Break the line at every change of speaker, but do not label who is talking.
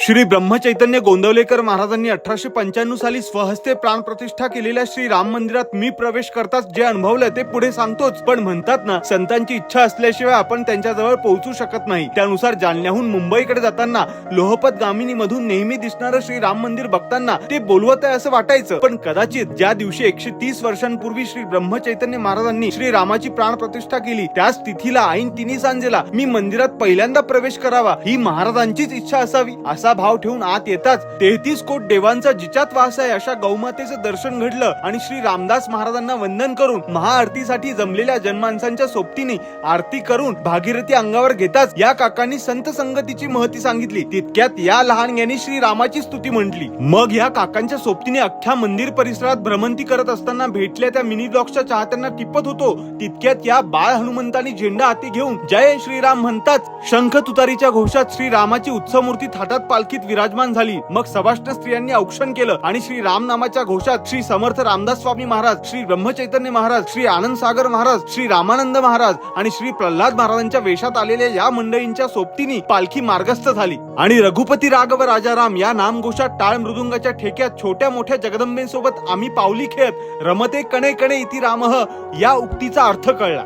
श्री ब्रह्मचैतन्य गोंदवलेकर महाराजांनी 1895 साली स्वहस्ते प्राणप्रतिष्ठा केलेल्या श्री राम मंदिरात मी प्रवेश करताच जे अनुभवलं ते पुढे सांगतोच। पण म्हणतात ना, संतांची इच्छा असल्याशिवाय आपण त्यांच्याजवळ पोहोचू शकत नाही। त्यानुसार जालन्याहून मुंबईकडे जाताना लोहपत गामिनी मधून नेहमी दिसणारं श्री राम मंदिर बघताना ते बोलवत आहे असं वाटायचं। पण कदाचित ज्या दिवशी 130 वर्षांपूर्वी श्री ब्रह्मचैतन्य महाराजांनी श्री रामाची प्राणप्रतिष्ठा केली त्याच तिथीला ऐन तिन्ही सांजेला मी मंदिरात पहिल्यांदा प्रवेश करावा ही महाराजांचीच इच्छा असावी असा भाव ठेवून आत येताच 33 कोट देवांचा जिच्यात वास आहे अशा गौमातेचं दर्शन घडलं आणि श्री रामदास महाराजांना वंदन करून महाआरतीसाठी जमलेल्या जनमानसांच्या सोबतीने आरती करून भागीरथी अंगावर घेताच या काकांनी संत संगतीची महती सांगितली। तितक्यात या लहानग्यानी श्री रामाची स्तुती म्हटली। मग या काकांच्या सोबतीने अख्ख्या मंदिर परिसरात भ्रमंती करत असताना भेटल्या त्या मिनी ब्लॉक्सच्या चाहत्यांना टिपत होतो। तितक्यात या बाळ हनुमंतानी झेंडा हाती घेऊन जय श्रीराम म्हणतात शंख तुतारीच्या घोषात श्री रामाची उत्सव मूर्ती थाटात पालखीत विराजमान झाली। मग सवाष्ण स्त्रियांनी औक्षण केलं आणि श्री राम नामाच्या घोषात श्री समर्थ रामदास स्वामी महाराज, श्री ब्रह्मचैतन्य महाराज, श्री आनंद सागर महाराज, श्री रामानंद महाराज आणि श्री प्रल्हाद महाराजांच्या वेशात आलेल्या या मंडळींच्या सोबतीने पालखी मार्गस्थ झाली आणि रघुपती राघव राजाराम या नामघोषात टाळ मृदुंगाच्या ठेक्यात छोट्या मोठ्या जगदंबेसोबत आम्ही पावली खेळत रमते कणे कणे इति रामः या उक्तीचा अर्थ कळला।